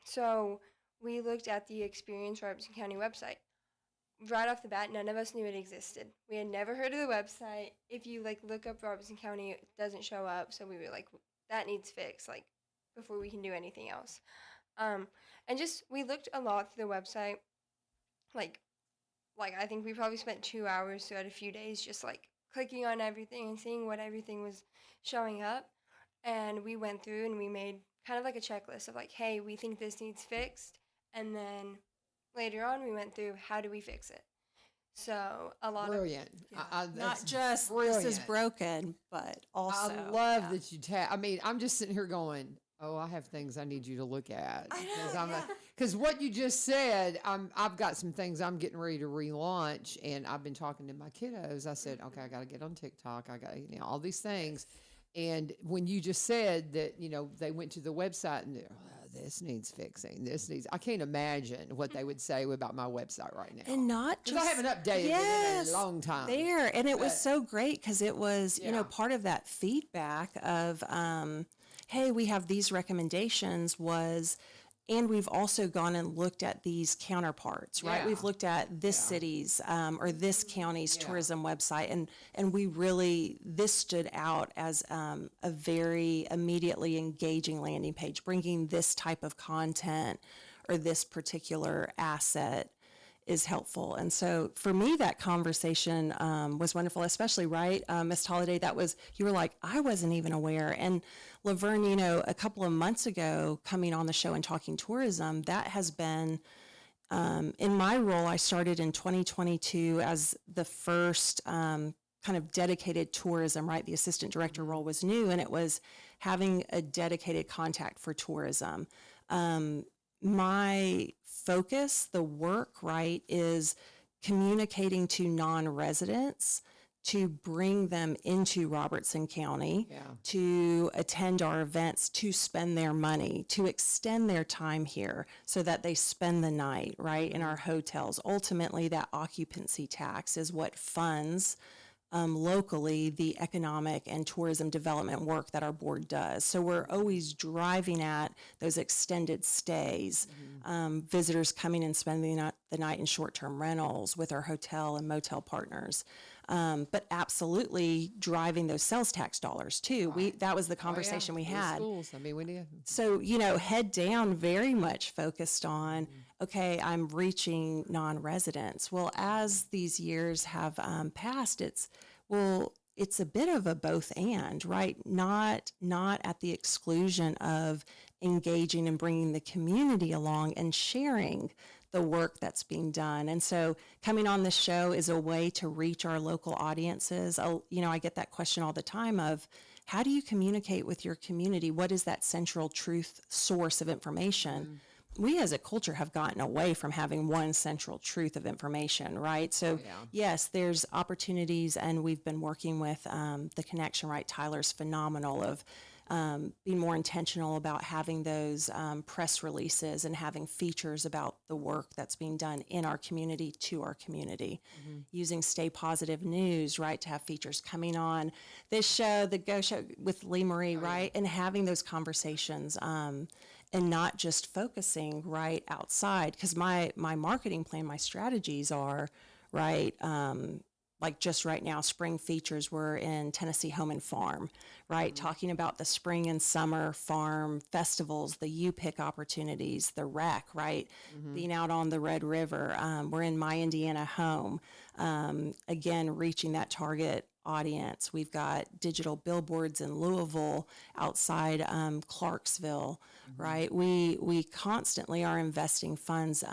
So we looked at the Experience Robertson County website. Right off the bat, none of us knew it existed. We had never heard of the website. If you look up Robertson County, it doesn't show up. So we were like, that needs fixed, before we can do anything else. And just, we looked a lot through the website. I think we probably spent 2 hours throughout a few days just clicking on everything and seeing what everything was showing up. And we went through and we made kind of a checklist of hey, we think this needs fixed. And then later on, we went through, how do we fix it? So a lot Brilliant. Not just brilliant. this is broken, but also. I love that you I'm just sitting here going, oh, I have things I need you to look at. Because what you just said, I've got some things I'm getting ready to relaunch, and I've been talking to my kiddos. I said, okay, I got to get on TikTok. I got all these things. And when you just said that, they went to the website and this needs fixing. I can't imagine what they would say about my website right now. And not just. I haven't updated it in a long time. There. And it was so great because it was, part of that feedback of, hey, we have these recommendations and we've also gone and looked at these counterparts, right? Yeah. We've looked at this city's or this county's tourism website, and we really, this stood out as a very immediately engaging landing page, bringing this type of content or this particular asset is helpful. And so for me, that conversation was wonderful, especially, right, Ms. Tolladay, you were like, I wasn't even aware. And LaVern, a couple of months ago, coming on the show and talking tourism, that has been, in my role, I started in 2022 as the first kind of dedicated tourism, right? The assistant director role was new, and it was having a dedicated contact for tourism. My focus, the work, right, is communicating to non-residents to bring them into Robertson County, to attend our events, to spend their money, to extend their time here so that they spend the night, right, in our hotels. Ultimately, that occupancy tax is what funds locally the economic and tourism development work that our board does. So we're always driving at those extended stays, visitors coming and spending the night in short-term rentals with our hotel and motel partners. But absolutely driving those sales tax dollars too. That was the conversation we had. Schools. We did. So, head down, very much focused on, okay, I'm reaching non-residents. Well, as these years have passed, it's a bit of a both and, right? Not at the exclusion of engaging and bringing the community along and sharing the work that's being done. And so coming on this show is a way to reach our local audiences. I get that question all the time of, how do you communicate with your community? What is that central truth source of information? We as a culture have gotten away from having one central truth of information, right? So yes, there's opportunities, and we've been working with the Connection, right? Tyler's phenomenal of being more intentional about having those press releases and having features about the work that's being done in our community to our community. Using Stay Positive News, right, to have features coming on this show, the Go Show with Lee Marie, right, and having those conversations and not just focusing right outside, because my marketing plan, my strategies are, right, like just right now, spring features were in Tennessee Home and Farm, right? Talking about the spring and summer farm festivals, the U-Pick opportunities, the rec, right? Being out on the Red River. We're in My Indiana Home. Again, reaching that target audience. We've got digital billboards in Louisville, outside Clarksville, right? We constantly are investing funds,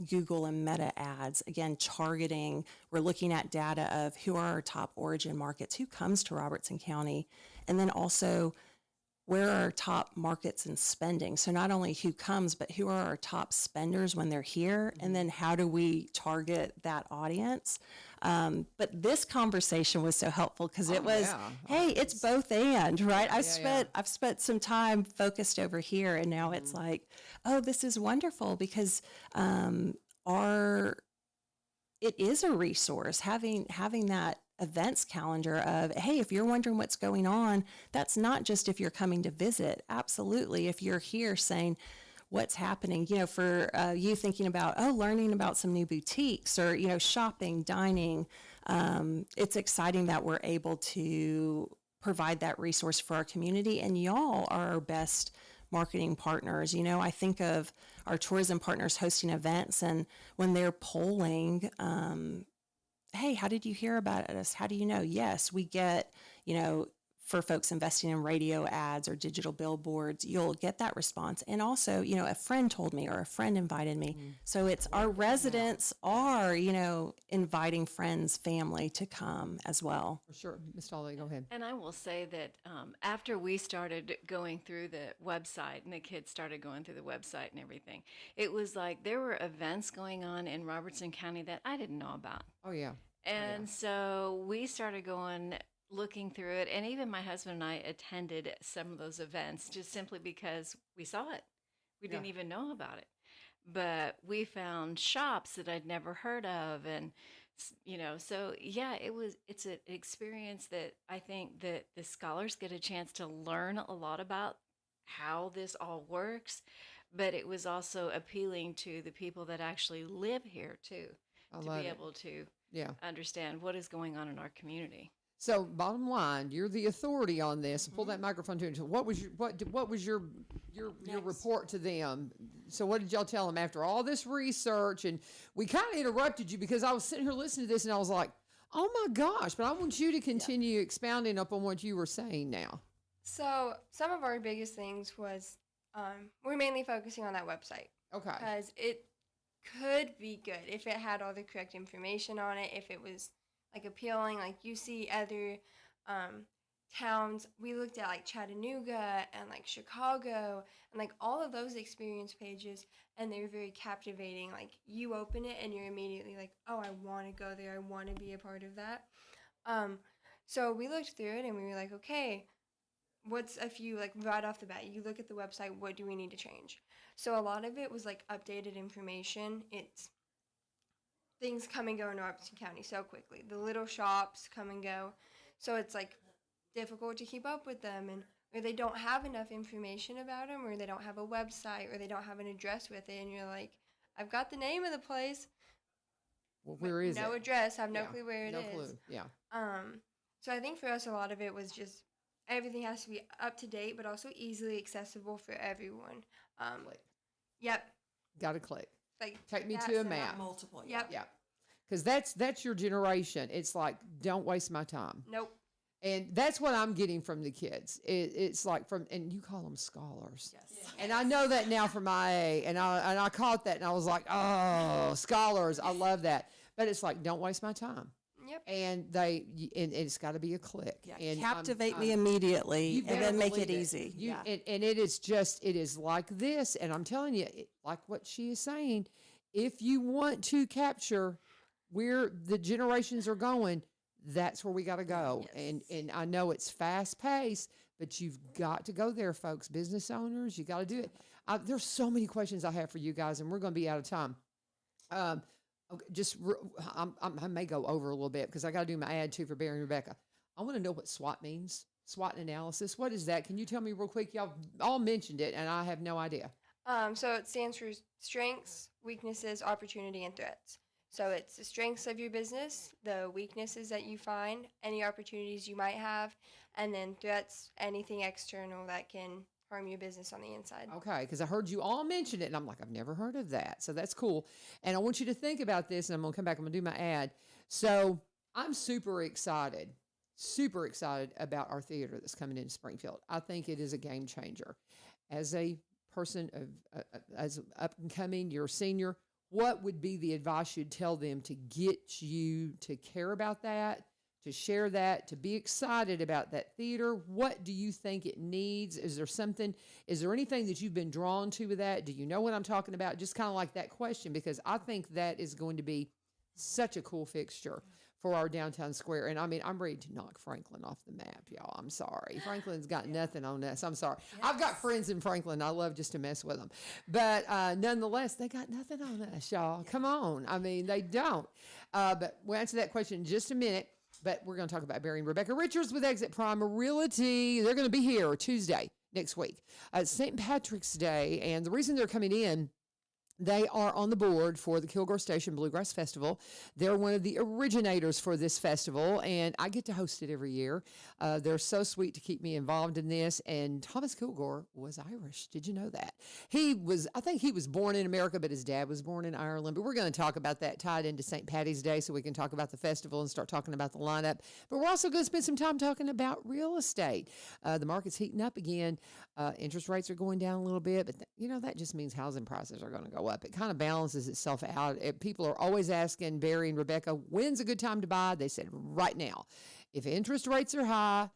Google and Meta ads, again, targeting. We're looking at data of who are our top origin markets, who comes to Robertson County, and then also where are our top markets in spending? So not only who comes, but who are our top spenders when they're here? And then how do we target that audience? But this conversation was so helpful because it was, yeah. hey, it's both and, right? yeah. I've spent some time focused over here, and now it's like, oh, this is wonderful because it is a resource having that events calendar of, hey, if you're wondering what's going on, that's not just if you're coming to visit. Absolutely, if you're here saying what's happening, for you thinking about, learning about some new boutiques or, shopping, dining, it's exciting that we're able to provide that resource for our community, and y'all are our best marketing partners. I think of our tourism partners hosting events, and when they're polling, hey, how did you hear about us? How do you know? Yes, we get, for folks investing in radio ads or digital billboards, you'll get that response. And also, a friend told me or a friend invited me. So it's our residents are, inviting friends, family to come as well. For sure. Ms. Tolladay, go ahead. And I will say that after we started going through the website and the kids started going through the website and everything, it was like there were events going on in Robertson County that I didn't know about. Oh, yeah. And so we started looking through it. And even my husband and I attended some of those events just simply because we saw it. We didn't even know about it. But we found shops that I'd never heard of. And, so yeah, it's an experience that I think that the scholars get a chance to learn a lot about how this all works. But it was also appealing to the people that actually live here too, to be able to understand what is going on in our community. So, bottom line, you're the authority on this. Pull that microphone to you. So what was your report to them? So, what did y'all tell them after all this research? And we kind of interrupted you because I was sitting here listening to this, and I was like, "Oh my gosh!" But I want you to continue expounding upon what you were saying now. So, some of our biggest things was we're mainly focusing on that website. Okay. Because it could be good if it had all the correct information on it, if it was like appealing. Like you see other towns, we looked at like Chattanooga and like Chicago and like all of those experience pages, and they're very captivating. Like you open it and you're immediately like, oh, I want to go there, I want to be a part of that. So we looked through it and we were like, okay, what's a few, like right off the bat, you look at the website, what do we need to change? So a lot of it was like updated information. It's things come and go in Robertson County so quickly. The little shops come and go. So it's like difficult to keep up with them, and or they don't have enough information about them, or they don't have a website, or they don't have an address with it. And you're like, I've got the name of the place. Well, where is it? No address. I have no clue where it is. No clue. Yeah. So I think for us, a lot of it was just everything has to be up to date, but also easily accessible for everyone. Yep. Got to click. Like Take me to a map. Multiple. Yep. Yeah. Because that's your generation. It's like, don't waste my time. Nope. And that's what I'm getting from the kids. It's like and you call them scholars. Yes. And I know that now from IA, and I caught that, and I was like, oh, scholars, I love that. But it's like, don't waste my time. Yep. And it's got to be a click. Yeah. And Captivate me immediately, and then make it easy. And it is like this. And I'm telling you, like what she is saying, if you want to capture where the generations are going, that's where we got to go. Yes. And I know it's fast paced, but you've got to go there, folks. Business owners, you got to do it. There's so many questions I have for you guys, and we're going to be out of time. I may go over a little bit because I got to do my ad too for Barry and Rebecca. I want to know what SWOT means. SWOT analysis. What is that? Can you tell me real quick? Y'all all mentioned it, and I have no idea. So it stands for strengths, weaknesses, opportunity, and threats. So it's the strengths of your business, the weaknesses that you find, any opportunities you might have, and then threats, anything external that can harm your business on the inside. Okay, because I heard you all mention it, and I'm like, I've never heard of that. So that's cool. And I want you to think about this, and I'm going to come back. I'm going to do my ad. So I'm super excited super excited about our theater that's coming into Springfield. I think it is a game changer. As a person of as up and coming, you're a senior. What would be the advice you'd tell them to get you to care about that, to share that, to be excited about that theater? What do you think it needs? Is there anything that you've been drawn to with that? Do you know what I'm talking about? Just kind of like that question, because I think that is going to be such a cool fixture for our downtown square. And I mean, I'm ready to knock Franklin off the map, y'all. I'm sorry. Franklin's got nothing on us. I'm sorry. Yes. I've got friends in Franklin. I love just to mess with them. But nonetheless, they got nothing on us, y'all. Come on. I mean, they don't. But we'll answer that question in just a minute. But we're going to talk about Barry and Rebecca Richards with Exit Prime Realty. They're going to be here Tuesday next week. St. Patrick's Day. And the reason they're coming in, they are on the board for the Kilgore Station Bluegrass Festival. They're one of the originators for this festival, and I get to host it every year. They're so sweet to keep me involved in this. And Thomas Kilgore was Irish. Did you know that? I think he was born in America, but his dad was born in Ireland. But we're going to talk about that tied into St. Patty's Day, so we can talk about the festival and start talking about the lineup. But we're also going to spend some time talking about real estate. The market's heating up again. Interest rates are going down a little bit, but that just means housing prices are going to go up. It kind of balances itself out. People are always asking Barry and Rebecca, when's a good time to buy? They said right now. If interest rates are high,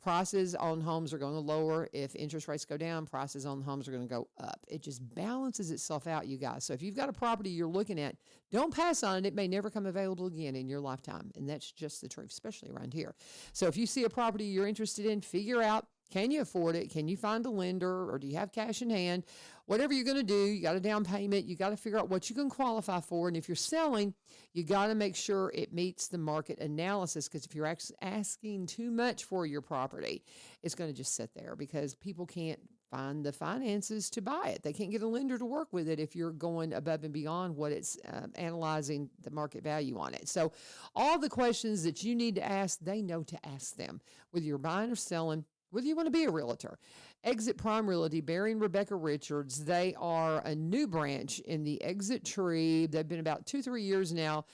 prices on homes are going to lower. If interest rates go down, prices on homes are going to go up. It just balances itself out, you guys. So if you've got a property you're looking at, don't pass on it. It may never come available again in your lifetime. And that's just the truth, especially around here. So if you see a property you're interested in, figure out, can you afford it? Can you find a lender, or do you have cash in hand? Whatever you're going to do, you got a down payment. You got to figure out what you can qualify for. And if you're selling, you got to make sure it meets the market analysis, because if you're asking too much for your property, it's going to just sit there because people can't find the finances to buy it. They can't get a lender to work with it if you're going above and beyond what it's analyzing the market value on it. So all the questions that you need to ask, they know to ask them, whether you're buying or selling, whether you want to be a realtor. Exit Prime Realty, Barry and Rebecca Richards, they are a new branch in the Exit Tree. They've been about 2-3 years now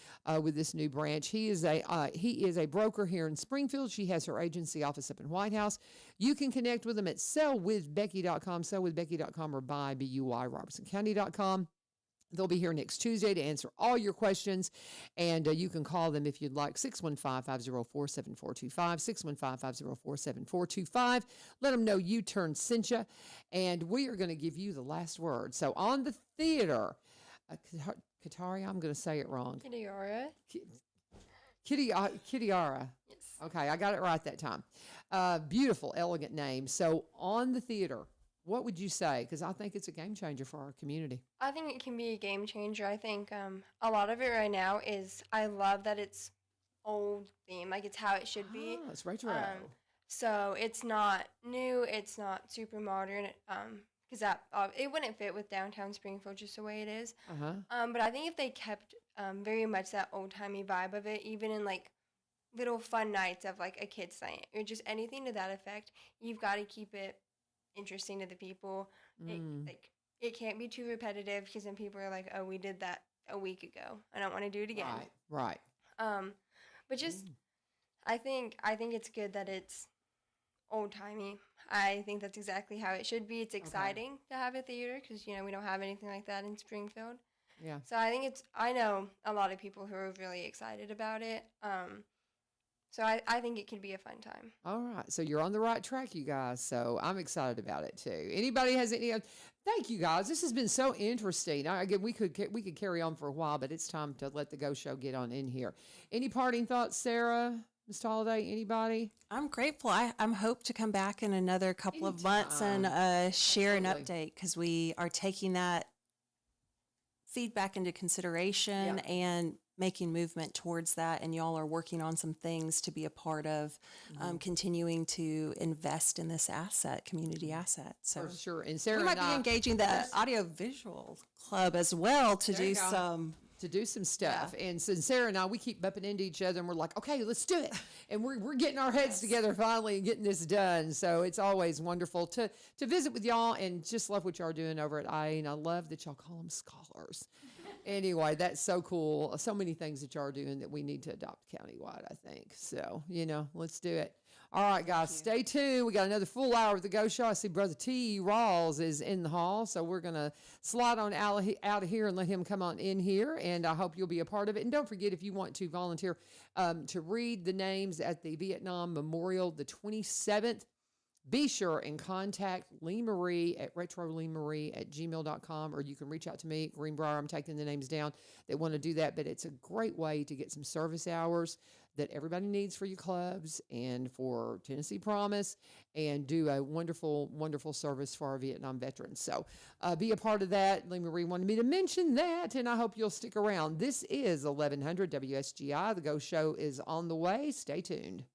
with this new branch. He is a broker here in Springfield. She has her agency office up in White House. You can connect with them at sellwithbecky.com, sellwithbecky.com, or buy, B-U-Y, robertsoncounty.com. They'll be here next Tuesday to answer all your questions, and you can call them if you'd like, 615-504-7425, 615-504-7425. Let them know U-Turn sent you, and we are going to give you the last word. So on the theater, Kitiara, I'm going to say it wrong. Kitiara. Yes. Okay, I got it right that time. Beautiful, elegant name. So on the theater, what would you say? Because I think it's a game changer for our community. I think it can be a game changer. I think a lot of it right now is, I love that it's old theme, like it's how it should be. Oh, it's retro. So it's not new, it's not super modern, because it wouldn't fit with downtown Springfield just the way it is. But I think if they kept very much that old-timey vibe of it, even in like little fun nights of like a kid's night or just anything to that effect, you've got to keep it interesting to the people. It can't be too repetitive, because then people are like, oh, we did that a week ago, I don't want to do it again. Right. But just I think it's good that it's old timey. I think that's exactly how it should be. It's exciting to have a theater, because we don't have anything like that in Springfield. Yeah. So I know a lot of people who are really excited about it. So I think it could be a fun time. All right. So you're on the right track, you guys. So I'm excited about it too. Anybody has any? Thank you, guys. This has been so interesting. Again, we could carry on for a while, but it's time to let the Go Show get on in here. Any parting thoughts, Sarah, Ms. Tolladay? Anybody? I'm grateful. I'm hope to come back in another couple of months and share an update, because we are taking that feedback into consideration and making movement towards that, and y'all are working on some things to be a part of continuing to invest in this community asset. So for sure. And Sarah, we might be engaging the audiovisual club as well to do some stuff. And so Sarah and I, we keep bumping into each other, and we're like, okay, let's do it. And we're getting our heads together finally and getting this done. So it's always wonderful to visit with y'all, and just love what y'all are doing over at IE. And I love that y'all call them scholars. Anyway, that's so cool. So many things that y'all are doing that we need to adopt countywide, I think. So, let's do it. All right, guys, stay tuned. We got another full hour of the Go Show. I see Brother T. Rawls is in the hall, so we're going to slide on out of here and let him come on in here, and I hope you'll be a part of it. And don't forget, if you want to volunteer to read the names at the Vietnam Memorial, the 27th, be sure and contact Lee Marie at retroleemarie@gmail.com, or you can reach out to me, Greenbrier. I'm taking the names down that want to do that, but it's a great way to get some service hours that everybody needs for your clubs and for Tennessee Promise, and do a wonderful, wonderful service for our Vietnam veterans. So be a part of that. Lee Marie wanted me to mention that, and I hope you'll stick around. This is 1100 WSGI. The Go Show is on the way. Stay tuned.